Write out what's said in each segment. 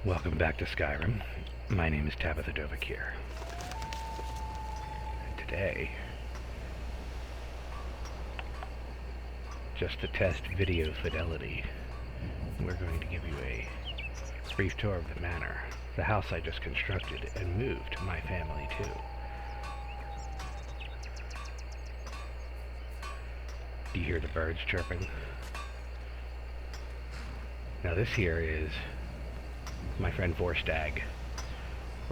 Welcome back to Skyrim. My name is Tabitha here. And today, just to test video fidelity, we're going to give you a brief tour of the manor, the house I just constructed and moved my family to. Do you hear the birds chirping? Now this here is my friend Vorstag,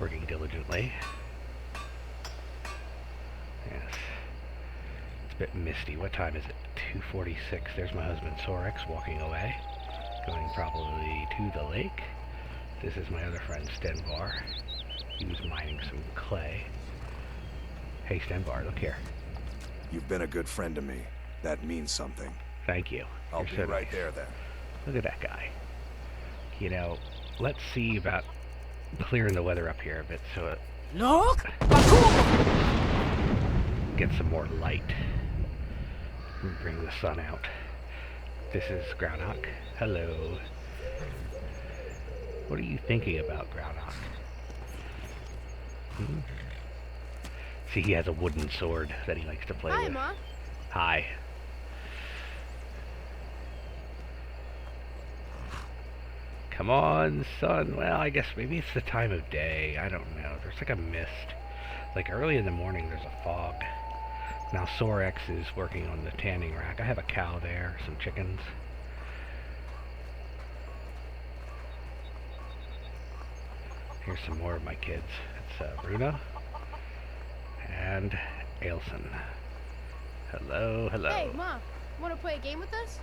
working diligently. Yes. It's a bit misty. What time is it? 2:46. There's my husband Sorex walking away, going probably to the lake. This is my other friend Stenvar. He was mining some clay. Hey Stenvar, look here. You've been a good friend to me. That means something. Thank you. I'll be right there then. Look at that guy. You know, let's see about clearing the weather up here a bit so it gets some more light and bring the sun out. This is Groundhog. Hello. What are you thinking about, Groundhog? See, he has a wooden sword that he likes to play with. Hi, Ma. Hi. Come on, sun. Well, I guess maybe it's the time of day. I don't know. There's like a mist. Like early in the morning, there's a fog. Now Sorex is working on the tanning rack. I have a cow there, some chickens. Here's some more of my kids. It's Bruna and Ailson. Hello, hello. Hey, Ma. Want to play a game with us?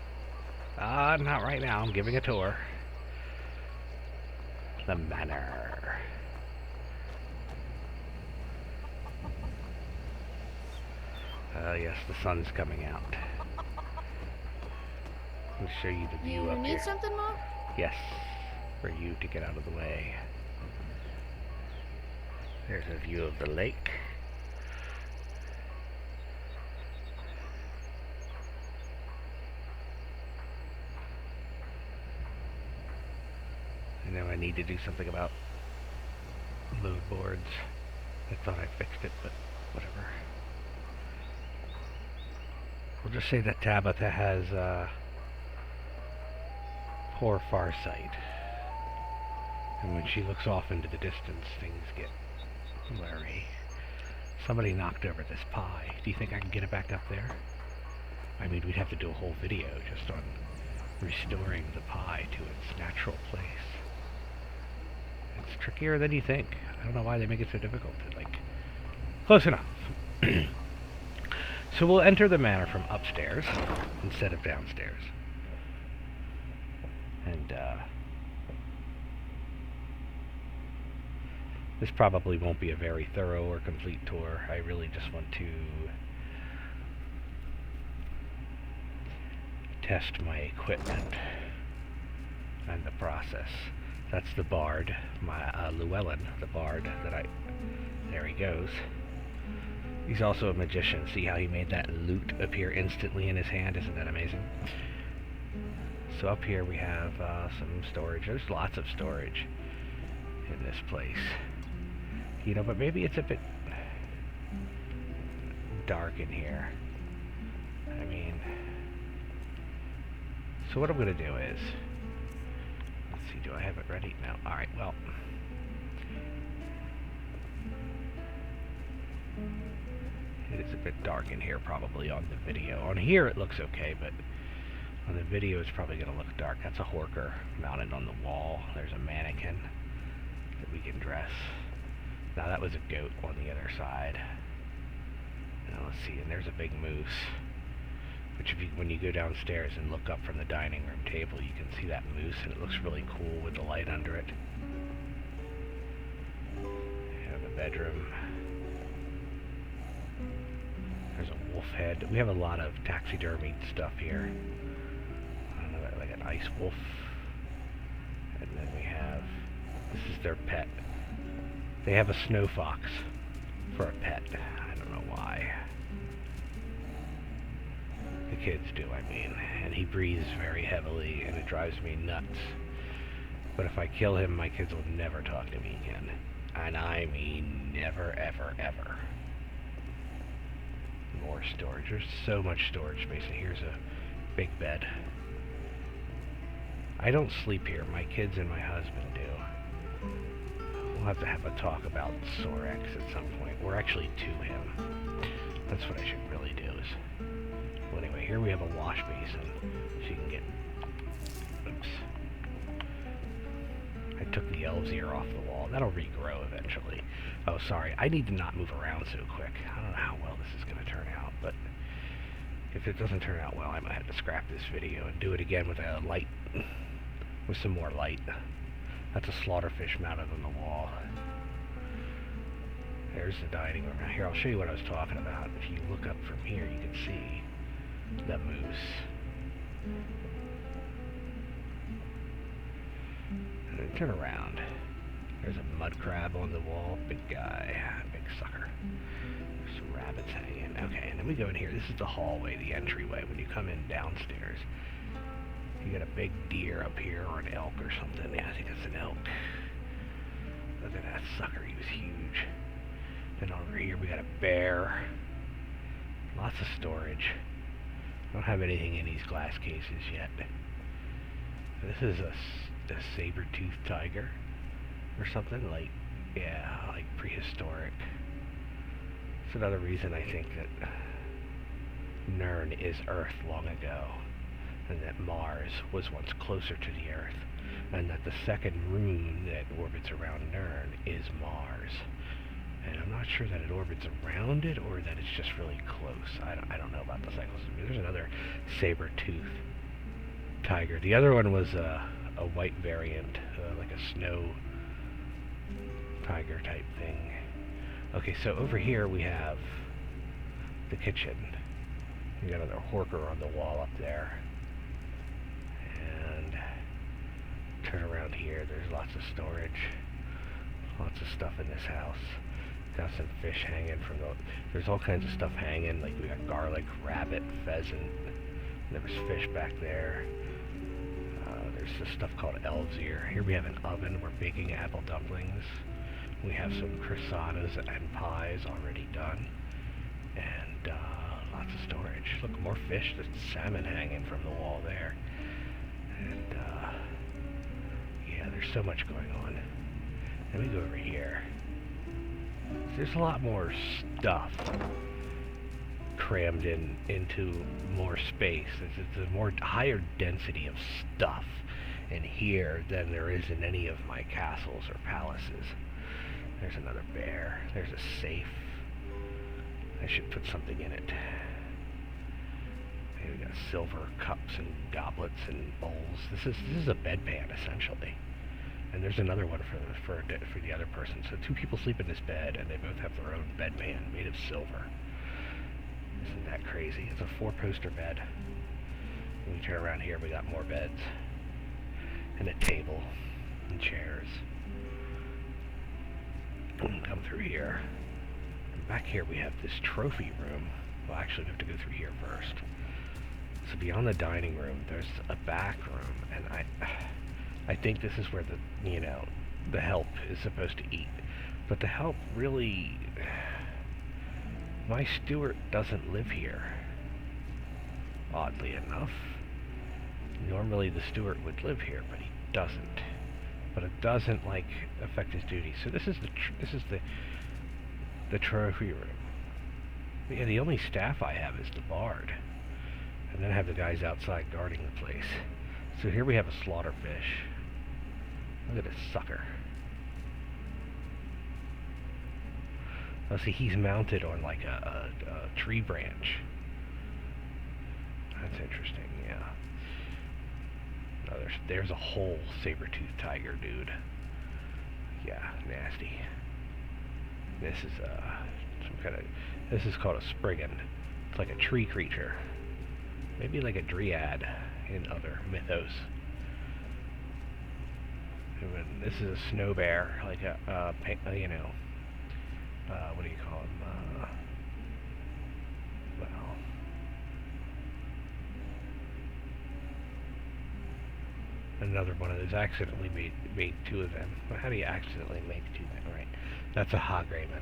Not right now. I'm giving a tour. The manor. Yes, the sun's coming out. Let me show you the view up You need here. something, Ma? Yes, for you to get out of the way. There's a view of the lake. I know I need to do something about load boards. I thought I fixed it, but whatever. We'll just say that Tabitha has poor farsight. And when she looks off into the distance, things get blurry. Somebody knocked over this pie. Do you think I can get it back up there? I mean, we'd have to do a whole video just on restoring the pie to its natural place. It's trickier than you think. I don't know why they make it so difficult. Like, close enough. So we'll enter the manor from upstairs instead of downstairs. And this probably won't be a very thorough or complete tour. I really just want to test my equipment and the process. That's the bard, my Llewellyn, the bard that there he goes. He's also a magician. See how he made that loot appear instantly in his hand? Isn't that amazing? So up here we have some storage. There's lots of storage in this place. You know, but maybe it's a bit dark in here. I mean, so what I'm going to do is, let's see, do I have it ready? No. Alright, well. It is a bit dark in here probably on the video. On here it looks okay, but on the video it's probably going to look dark. That's a horker mounted on the wall. There's a mannequin that we can dress. Now that was a goat on the other side. Now let's see, and there's a big moose. Which when you go downstairs and look up from the dining room table, you can see that moose, and it looks really cool with the light under it. You have a bedroom. There's a wolf head. We have a lot of taxidermied stuff here. I don't know, like an ice wolf. And then we have, this is their pet. They have a snow fox for a pet. I don't know why. The kids do, I mean. And he breathes very heavily, and it drives me nuts. But if I kill him, my kids will never talk to me again. And I mean never, ever, ever. More storage. There's so much storage space. And here's a big bed. I don't sleep here. My kids and my husband do. We'll have to have a talk about Sorex at some point. Or actually to him. That's what I should really do is... Well, anyway, here we have a wash basin. She can get... Oops. I took the elf's ear off the wall. That'll regrow eventually. Oh, sorry. I need to not move around so quick. I don't know how well this is going to turn out, but if it doesn't turn out well, I might have to scrap this video and do it again with a light, with some more light. That's a slaughterfish mounted on the wall. There's the dining room. Here, I'll show you what I was talking about. If you look up from here, you can see the moose. And then turn around. There's a mud crab on the wall. Big guy. Big sucker. There's some rabbits hanging. Okay, and then we go in here. This is the hallway, the entryway. When you come in downstairs, you got a big deer up here, or an elk or something. Yeah, I think it's an elk. Look at that sucker. He was huge. Then over here we got a bear. Lots of storage. I don't have anything in these glass cases yet. This is a saber-toothed tiger or something, like, yeah, like prehistoric. It's another reason I think that Nern is Earth long ago, and that Mars was once closer to the Earth, and that the second moon that orbits around Nern is Mars. And I'm not sure that it orbits around it or that it's just really close. I don't know about the cycles. There's another saber-toothed tiger. The other one was a white variant, like a snow tiger type thing. Okay, so over here we have the kitchen. We got another horker on the wall up there. And turn around here. There's lots of storage. Lots of stuff in this house. Got some fish hanging from the... There's all kinds of stuff hanging. Like we got garlic, rabbit, pheasant. There was fish back there. There's this stuff called elf's ear. Here we have an oven. We're baking apple dumplings. We have some croissants and pies already done. And lots of storage. Look, more fish. There's salmon hanging from the wall there. And yeah, there's so much going on. Let me go over here. There's a lot more stuff crammed into more space. There's a more higher density of stuff in here than there is in any of my castles or palaces. There's another bear. There's a safe. I should put something in it. Here we got silver cups and goblets and bowls. This is a bedpan essentially. And there's another one for the other person. So two people sleep in this bed, and they both have their own bedpan made of silver. Isn't that crazy? It's a 4-poster bed. When we turn around here, we got more beds. And a table. And chairs. Come through here. And back here we have this trophy room. Well, actually, we have to go through here first. So beyond the dining room, there's a back room. And I think this is where the help is supposed to eat. But the help really... My steward doesn't live here. Oddly enough. Normally the steward would live here, but he doesn't. But it doesn't, like, affect his duties. So this is the trophy room. Yeah, the only staff I have is the bard. And then I have the guys outside guarding the place. So here we have a slaughterfish. Look at this sucker. Oh, see, he's mounted on like a tree branch. That's interesting, yeah. Oh, there's a whole saber-toothed tiger, dude. Yeah, nasty. This is this is called a spriggan. It's like a tree creature. Maybe like a dryad in other mythos. This is a snow bear, like what do you call them? another one of those. I accidentally made two of them. Well, how do you accidentally make two of them, right? That's a hog raven.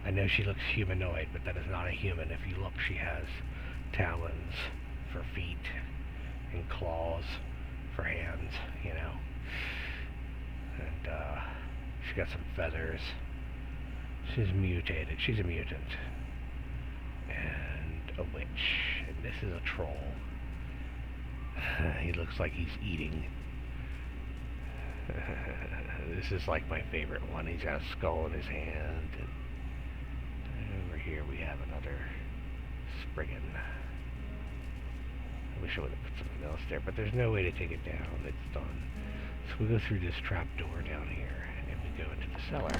I know she looks humanoid, but that is not a human. If you look, she has talons for feet and claws for hands, you know. And she got some feathers. She's mutated. She's a mutant. And a witch. And this is a troll. He looks like he's eating. This is like my favorite one. He's got a skull in his hand. And over here we have another Spriggan. I wish I would have put something else there, but there's no way to take it down. It's done. So we go through this trap door down here, and we go into the cellar.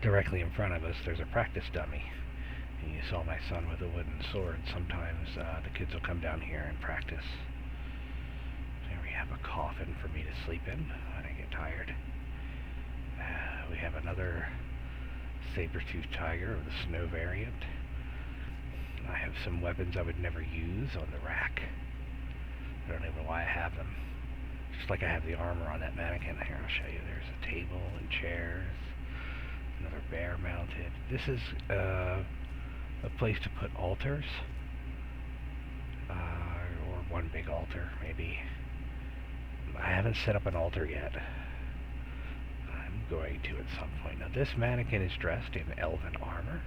Directly in front of us, there's a practice dummy. And you saw my son with a wooden sword. Sometimes the kids will come down here and practice. There we have a coffin for me to sleep in when I get tired. We have another saber-toothed tiger of the snow variant. I have some weapons I would never use on the rack. I don't even know why I have them. Just like I have the armor on that mannequin. Here, I'll show you. There's a table and chairs. Another bear mounted. This is a place to put altars. Or one big altar, maybe. I haven't set up an altar yet. I'm going to at some point. Now this mannequin is dressed in elven armor.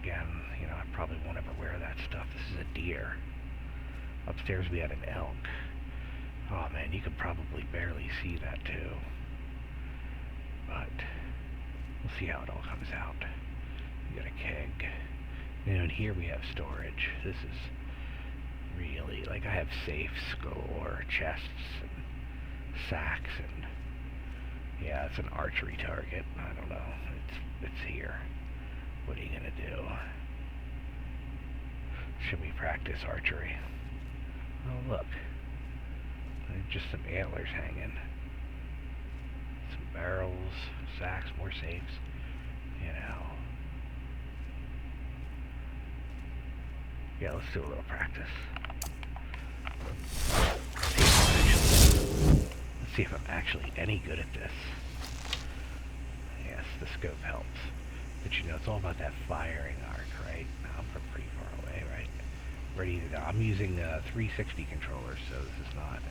Again, you know, I probably won't ever wear that stuff. This is a deer. Upstairs we had an elk. Oh man, you could probably barely see that too. But we'll see how it all comes out. We got a keg. And here we have storage. This is really, like, I have safes galore, chests and sacks, and yeah, it's an archery target. I don't know. It's here. What are you gonna do? Should we practice archery? Oh look. Just some antlers hanging. Some barrels, sacks, more safes. You know. Yeah, let's do a little practice. Let's see if I'm actually any good at this. Yes, the scope helps. But you know, it's all about that firing arc, right? I'm from pretty far away, right? Ready to go. I'm using a 360 controller, so this is not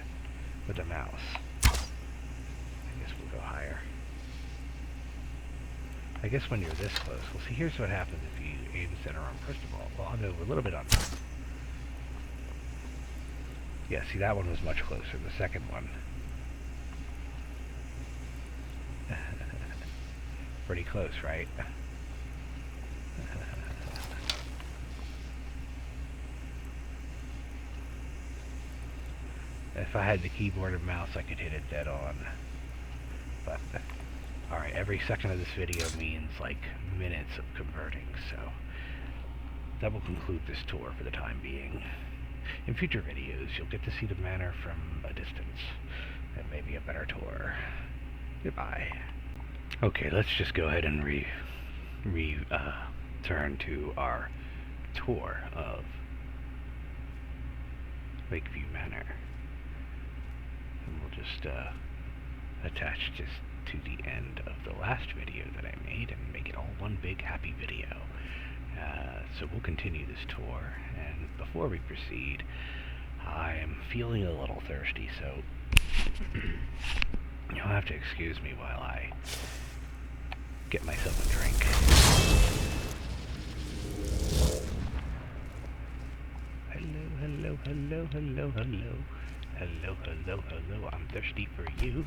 with the mouse. I guess we'll go higher. I guess when you're this close, well, see, here's what happens if you aim center on first of all. Well, I'll go a little bit on top. Yeah, see, that one was much closer. The second one. Pretty close, right? If I had the keyboard and mouse, I could hit it dead on. But, alright, every second of this video means, like, minutes of converting, so that will conclude this tour for the time being. In future videos, you'll get to see the manor from a distance, and maybe a better tour. Goodbye. Okay, let's just go ahead and turn to our tour of Lakeview Manor. And we'll just attach this to the end of the last video that I made and make it all one big happy video. So we'll continue this tour, and before we proceed, I'm feeling a little thirsty, so you'll have to excuse me while I get myself a drink. Hello, hello, hello, hello. Hello, hello, hello, I'm thirsty for you.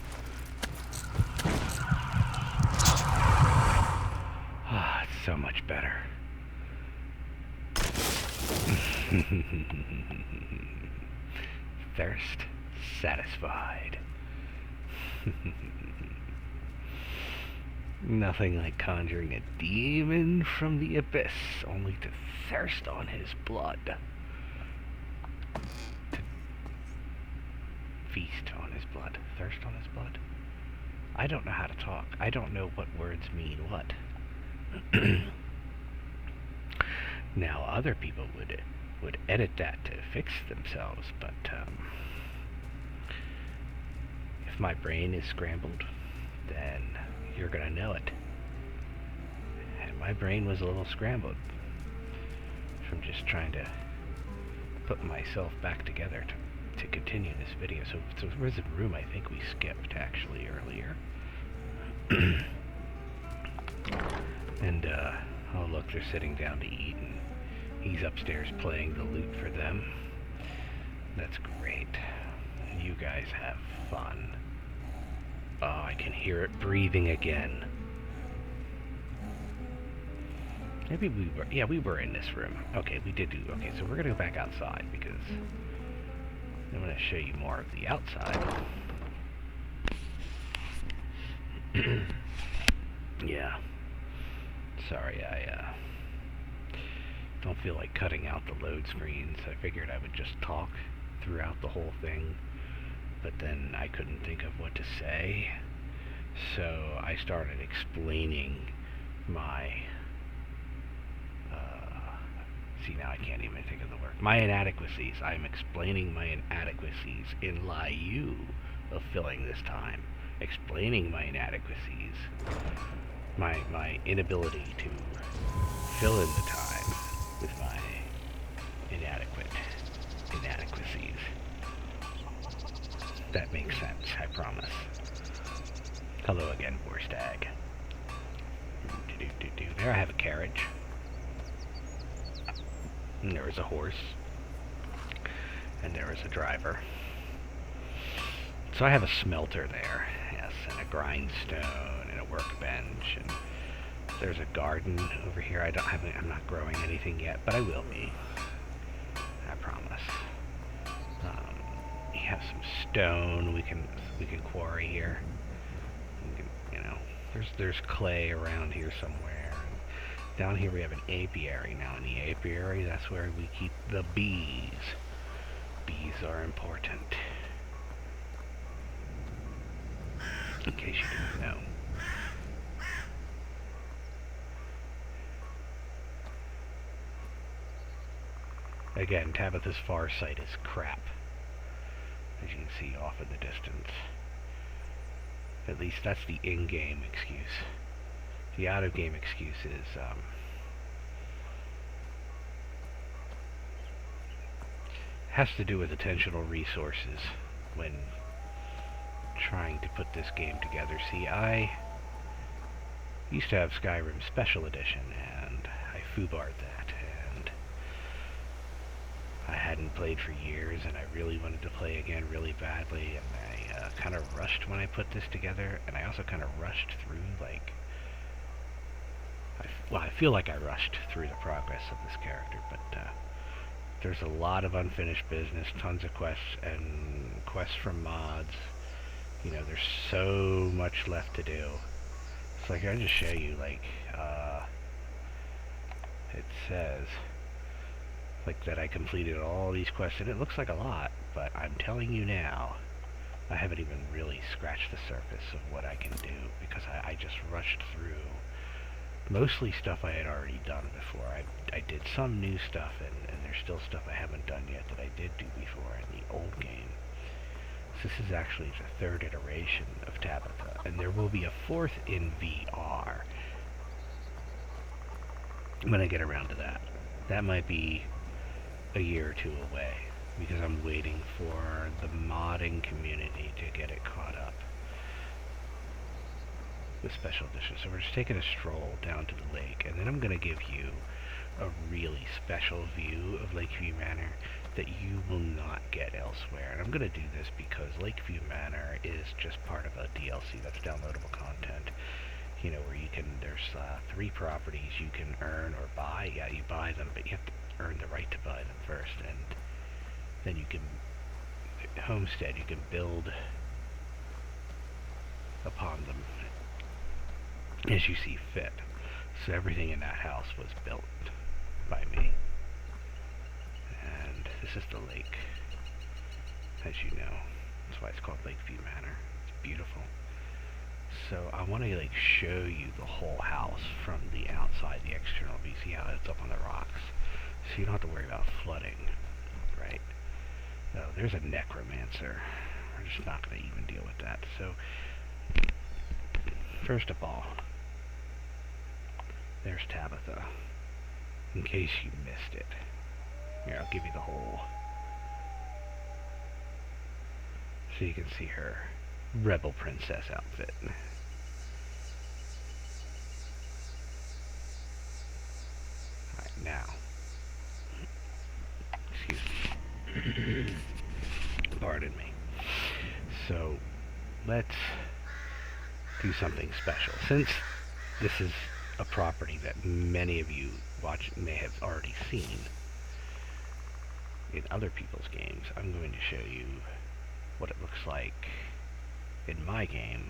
Ah, it's so much better. Thirst satisfied. Nothing like conjuring a demon from the abyss, only to thirst on his blood. To feast on his blood. Thirst on his blood? I don't know how to talk. I don't know what words mean what. Now, other people would edit that to fix themselves, but if my brain is scrambled, then you're gonna know it. And my brain was a little scrambled from just trying to put myself back together to continue this video. So where's the room I think we skipped actually earlier? And oh look, they're sitting down to eat, and he's upstairs playing the lute for them. That's great. You guys have fun. Oh, I can hear it breathing again. Maybe we were in this room. Okay, we did do, okay, so we're gonna go back outside because I'm gonna show you more of the outside. Yeah. Sorry, I don't feel like cutting out the load screens. I figured I would just talk throughout the whole thing, but then I couldn't think of what to say, so I started explaining my see, now I can't even think of the word. My inadequacies. I'm explaining my inadequacies in lieu of filling this time. Explaining my inadequacies. My inability to fill in the time with my inadequacies. That makes sense, I promise. Hello again, Vorstag. There I have a carriage. And there is a horse. And there is a driver. So I have a smelter there, yes, and a grindstone and a workbench, and there's a garden over here. I'm not growing anything yet, but I will be. I promise. We have some stone we can quarry here. We can, you know, there's clay around here somewhere. Down here we have an apiary. Now in the apiary, that's where we keep the bees. Bees are important. In case you didn't know. Again, Tabitha's far sight is crap, as you can see off in the distance. At least that's the in-game excuse. The out-of-game excuse is, has to do with attentional resources when trying to put this game together. See, I used to have Skyrim Special Edition, and I foobarred that, and I hadn't played for years, and I really wanted to play again really badly, and I kind of rushed when I put this together, and I also kind of rushed through, like, I feel like I rushed through the progress of this character, but there's a lot of unfinished business, tons of quests, and quests from mods. You know, there's so much left to do. It's like, I'll just show you, like, it says, like, that I completed all these quests, and it looks like a lot, but I'm telling you now, I haven't even really scratched the surface of what I can do, because I just rushed through mostly stuff I had already done before. I did some new stuff, and there's still stuff I haven't done yet that I did do before in the old game. So this is actually the third iteration of Tabitha, and there will be a fourth in VR when I get around to that. That might be a year or two away, because I'm waiting for the modding community to get it caught up with Special Edition. So we're just taking a stroll down to the lake, and then I'm going to give you a really special view of Lakeview Manor that you will not get elsewhere. And I'm going to do this because Lakeview Manor is just part of a DLC that's downloadable content, you know, where you can, there's 3 properties you can earn or buy. Yeah, you buy them, but you have to earn the right to buy them first, and then you can homestead, you can build upon them as you see fit. So everything in that house was built by me. And this is the lake, as you know. That's why it's called Lakeview Manor. It's beautiful. So I want to like show you the whole house from the outside, the external view. See how it's up on the rocks, so you don't have to worry about flooding, right? Oh, there's a necromancer. We're just not going to even deal with that. So first of all, there's Tabitha. In case you missed it, here I'll give you the whole, so you can see her rebel princess outfit. Alright, now, excuse me, pardon me. So, let's do something special. Since this is a property that many of you may have already seen in other people's games, I'm going to show you what it looks like in my game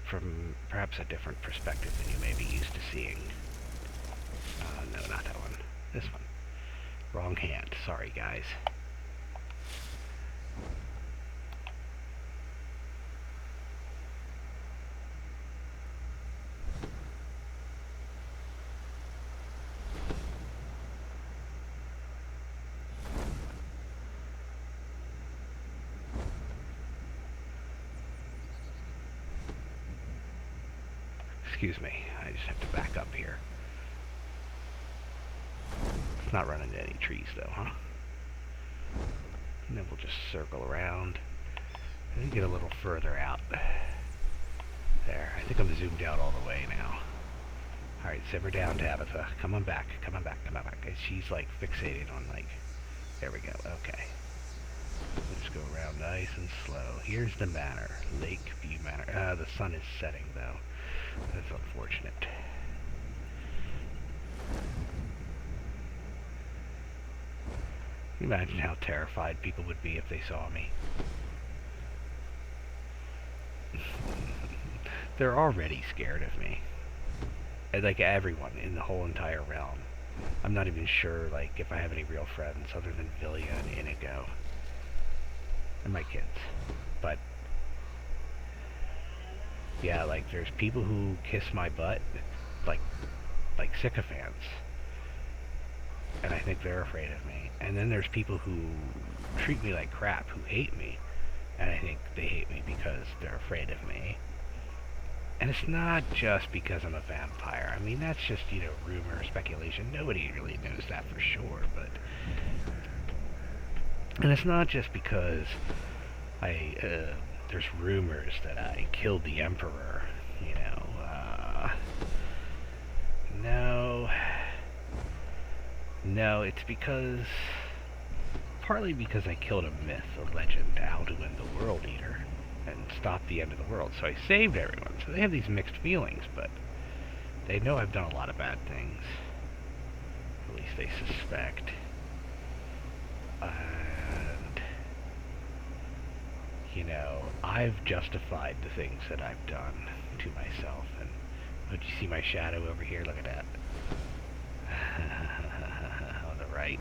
from perhaps a different perspective than you may be used to seeing. No, not that one. This one. Wrong hand. Sorry, guys. Excuse me, I just have to back up here. It's not running into any trees though, huh? And then we'll just circle around and get a little further out. There, I think I'm zoomed out all the way now. Alright, simmer down, Tabitha. Come on back, come on back, come on back. She's like fixated on like, there we go, okay. We'll just go around nice and slow. Here's the manor, Lakeview Manor. The sun is setting though. That's unfortunate. Can you imagine how terrified people would be if they saw me? They're already scared of me. And like everyone in the whole entire realm. I'm not even sure like if I have any real friends other than Villia and Inigo. And my kids. But yeah, like there's people who kiss my butt like sycophants. And I think they're afraid of me. And then there's people who treat me like crap, who hate me. And I think they hate me because they're afraid of me. And it's not just because I'm a vampire. I mean, that's just, you know, rumor, speculation. Nobody really knows that for sure, but... And it's not just because there's rumors that I killed the Emperor, you know, No, it's because... Partly because I killed a myth, a legend, Alduin the World Eater, and stopped the end of the world, so I saved everyone. So they have these mixed feelings, but they know I've done a lot of bad things. At least they suspect. And, you know, I've justified the things that I've done to myself. And, would you see my shadow over here? Look at that. On the right.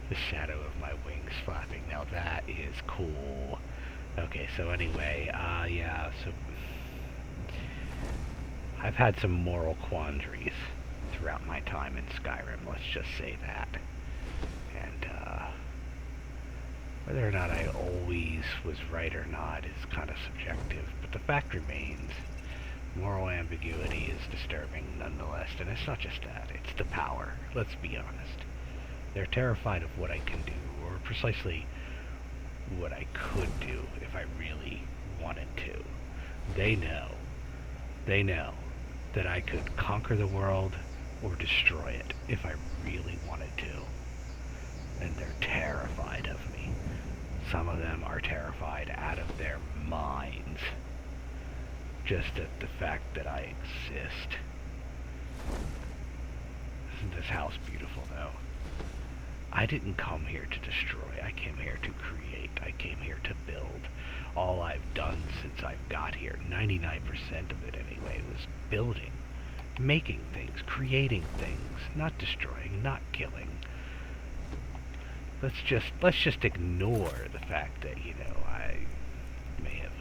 The shadow of my wings flapping. Now that is cool. Okay, so anyway, yeah, so I've had some moral quandaries throughout my time in Skyrim, let's just say that. And, whether or not I always was right or not is kind of subjective, but the fact remains, moral ambiguity is disturbing nonetheless, and it's not just that, it's the power, let's be honest. They're terrified of what I can do, or precisely what I could do if I really wanted to. They know that I could conquer the world or destroy it if I really wanted to. And they're terrified of me. Some of them are terrified out of their minds. Just at the fact that I exist. Isn't this house beautiful though? I didn't come here to destroy, I came here to create, I came here to build. All I've done since I've got here, 99% of it anyway, was building, making things, creating things, not destroying, not killing. Let's just ignore the fact that, you know, I may have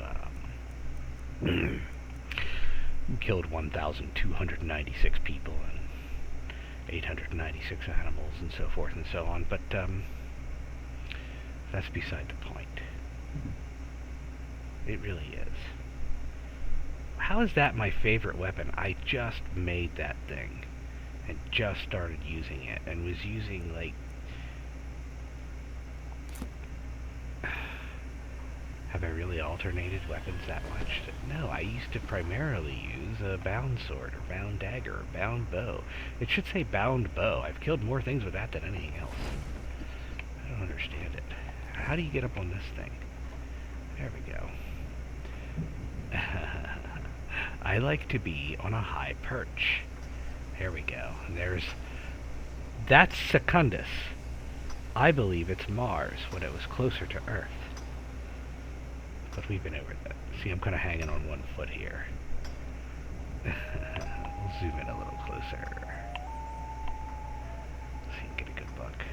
Killed 1,296 people and 896 animals and so forth and so on, but that's beside the point. It really is. How is that my favorite weapon? I just made that thing and just started using it and was using, like... Have I really alternated weapons that much? No, I used to primarily use a bound sword or bound dagger or bound bow. It should say bound bow. I've killed more things with that than anything else. I don't understand it. How do you get up on this thing? There we go. I like to be on a high perch. There we go. And that's Secundus. I believe it's Mars when it was closer to Earth. But we've been over that. See, I'm kind of hanging on one foot here. We'll zoom in a little closer. See if we can get a good look.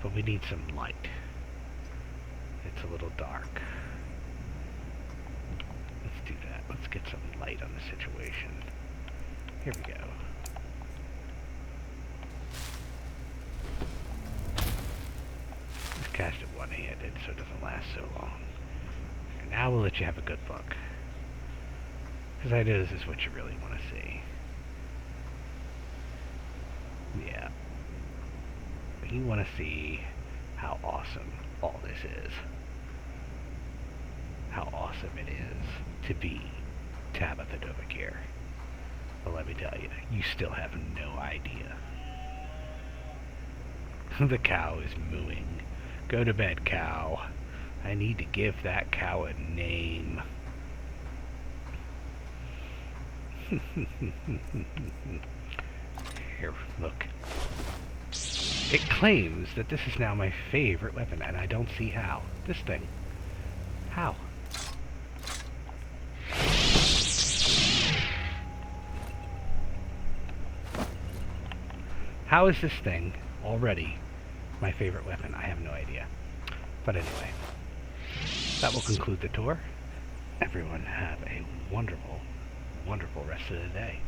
But we need some light. It's a little dark. Let's do that. Let's get some light on the situation. Here we go. Let's cast it one-handed so it doesn't last so long. And now we'll let you have a good look. Because I know this is what you really want to see. Yeah. You want to see how awesome all this is. How awesome it is to be Tabitha here. Well, let me tell you, you still have no idea. The cow is mooing. Go to bed, cow. I need to give that cow a name. Here, look. It claims that this is now my favorite weapon, and I don't see how. This thing. How? How is this thing already my favorite weapon? I have no idea. But anyway, that will conclude the tour. Everyone have a wonderful, wonderful rest of the day.